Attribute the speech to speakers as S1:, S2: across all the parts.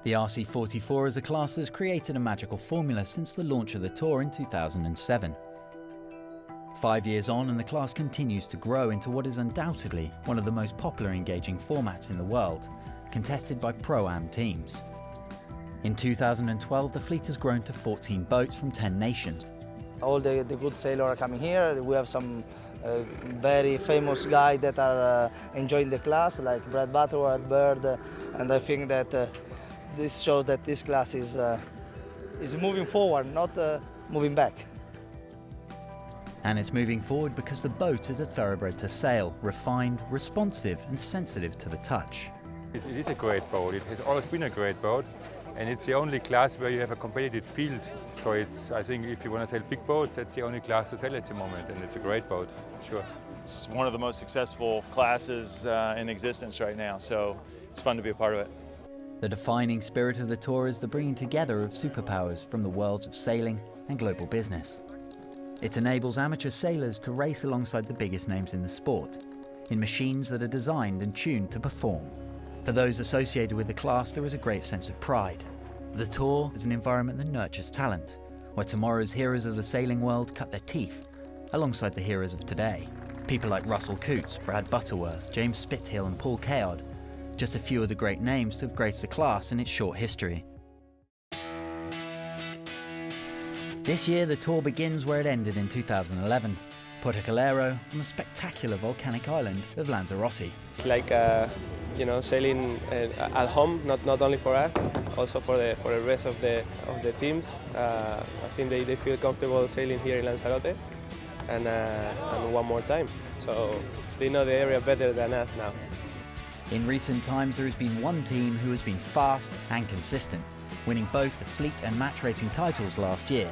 S1: The RC44 as a class has created a magical formula since the launch of the Tour in 2007. 5 years on and the class continues to grow into what is undoubtedly one of the most popular engaging formats in the world, contested by Pro-Am teams. In 2012 the fleet has grown to 14 boats from 10 nations.
S2: All the good sailors are coming here. We have some very famous guys that are enjoying the class, like Brad Butterworth, Bird, and I think that this shows that this class is moving forward, not moving back.
S1: And it's moving forward because the boat is a thoroughbred to sail, refined, responsive and sensitive to the touch.
S3: It is a great boat. It has always been a great boat, and it's the only class where you have a competitive field. So I think if you want to sail big boats, that's the only class to sail at the moment, and it's a great boat, sure.
S4: It's one of the most successful classes in existence right now, so it's fun to be a part of it.
S1: The defining spirit of the Tour is the bringing together of superpowers from the worlds of sailing and global business. It enables amateur sailors to race alongside the biggest names in the sport, in machines that are designed and tuned to perform. For those associated with the class, there is a great sense of pride. The Tour is an environment that nurtures talent, where tomorrow's heroes of the sailing world cut their teeth alongside the heroes of today. People like Russell Coutts, Brad Butterworth, James Spithill and Paul Caod, just a few of the great names to have graced the class in its short history. This year the Tour begins where it ended in 2011, Porto Calero on the spectacular volcanic island of Lanzarote.
S5: It's like sailing at home, not only for us, also for the rest of the teams. I think they feel comfortable sailing here in Lanzarote and one more time. So they know the area better than us now.
S1: In recent times there has been one team who has been fast and consistent, winning both the fleet and match racing titles last year.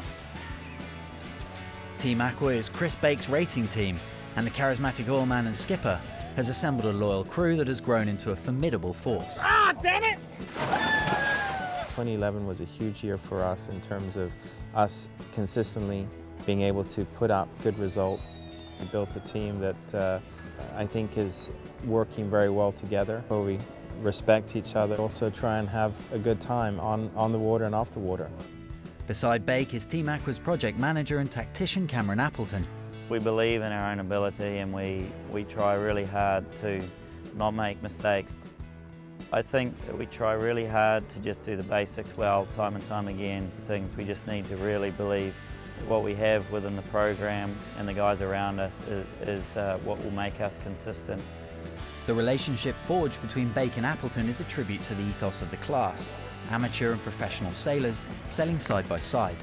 S1: Team Aqua is Chris Bake's racing team, and the charismatic oilman and skipper has assembled a loyal crew that has grown into a formidable force.
S6: Ah, damn it!
S7: 2011 was a huge year for us in terms of us consistently being able to put up good results. We built a team that I think is working very well together, where we respect each other, also try and have a good time on the water and off the water.
S1: Beside Bake is Team Aqua's project manager and tactician Cameron Appleton.
S8: We believe in our own ability and we try really hard to not make mistakes. I think that we try really hard to just do the basics well, time and time again. Things we just need to really believe that what we have within the program and the guys around us is what will make us consistent.
S1: The relationship forged between Bake and Appleton is a tribute to the ethos of the class, amateur and professional sailors sailing side by side.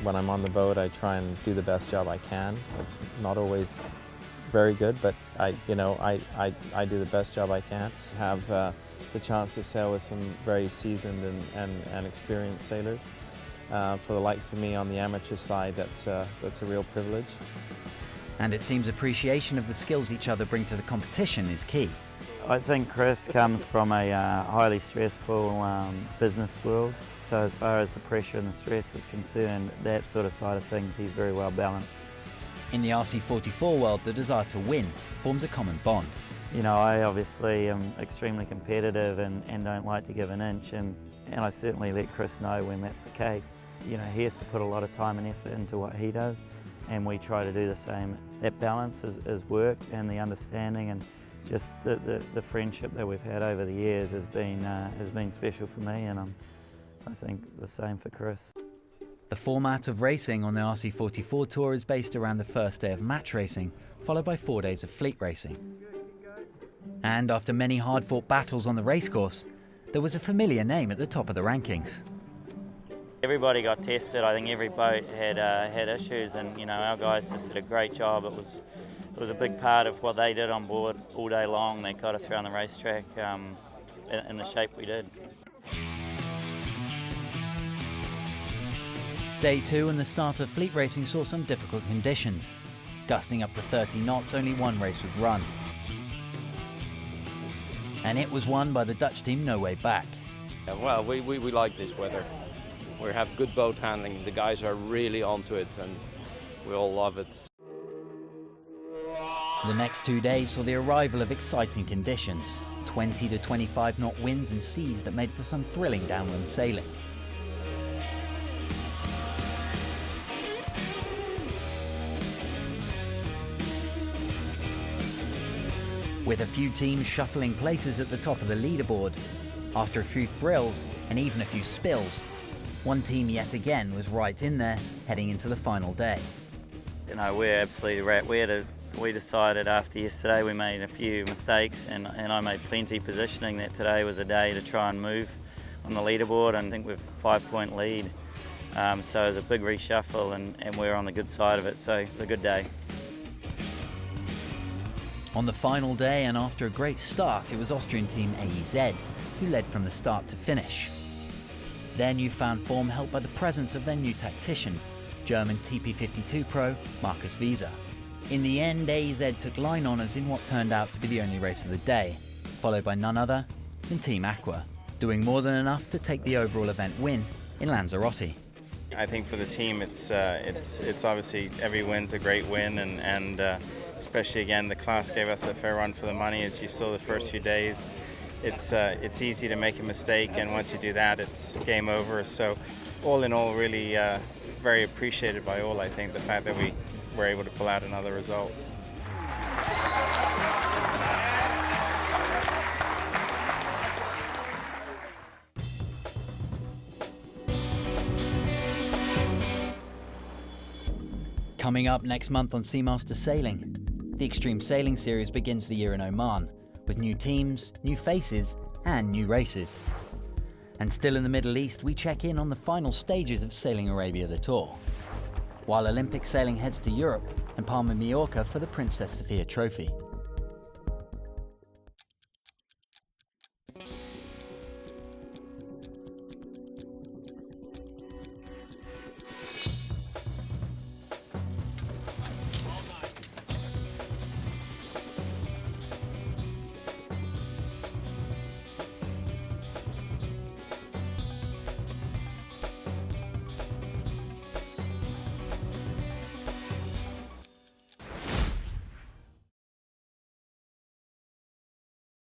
S7: When I'm on the boat, I try and do the best job I can. It's not always very good, but I do the best job I can. Have the chance to sail with some very seasoned and experienced sailors. For the likes of me on the amateur side, that's a real privilege.
S1: And it seems appreciation of the skills each other bring to the competition is key.
S8: I think Chris comes from a highly stressful business world, so as far as the pressure and the stress is concerned, that sort of side of things, he's very well balanced.
S1: In the RC44 world, the desire to win forms a common bond.
S8: You know, I obviously am extremely competitive and don't like to give an inch, and I certainly let Chris know when that's the case. You know, he has to put a lot of time and effort into what he does, and we try to do the same. That balance is work and the understanding, and just the friendship that we've had over the years has been special for me, and I think the same for Chris.
S1: The format of racing on the RC44 Tour is based around the first day of match racing, followed by 4 days of fleet racing. And after many hard-fought battles on the racecourse, there was a familiar name at the top of the rankings.
S8: Everybody got tested. I think every boat had issues, and you know, our guys just did a great job. It was a big part of what they did on board all day long that got us around the racetrack in the shape we did.
S1: Day 2 and the start of fleet racing saw some difficult conditions. Gusting up to 30 knots, only one race was run. And it was won by the Dutch team No Way Back.
S9: Yeah, well, we like this weather. We have good boat handling. The guys are really onto it and we all love it.
S1: The next 2 days saw the arrival of exciting conditions, 20 to 25 knot winds and seas that made for some thrilling downwind sailing. With a few teams shuffling places at the top of the leaderboard, after a few thrills and even a few spills, one team yet again was right in there, heading into the final day.
S8: You know, we're absolutely wrapped. We decided after yesterday we made a few mistakes, and I made plenty positioning that today was a day to try and move on the leaderboard. I think we've 5-point lead, so it was a big reshuffle, and we're on the good side of it, so it was a good day.
S1: On the final day, and after a great start, it was Austrian team AEZ who led from the start to finish. Their newfound form helped by the presence of their new tactician, German TP52 pro Markus Wieser. In the end, AEZ took line honours in what turned out to be the only race of the day, followed by none other than Team Aqua, doing more than enough to take the overall event win in Lanzarote.
S7: I think for the team, it's obviously every win's a great win, and especially again the class gave us a fair run for the money. As you saw the first few days, it's easy to make a mistake, and once you do that, it's game over. So all in all, really very appreciated by all. I think the fact that we were able to pull out another result.
S1: Coming up next month on Seamaster Sailing, the Extreme Sailing Series begins the year in Oman, with new teams, new faces, and new races. And still in the Middle East, we check in on the final stages of Sailing Arabia the Tour, while Olympic sailing heads to Europe and Palma Mallorca for the Princess Sofia Trophy.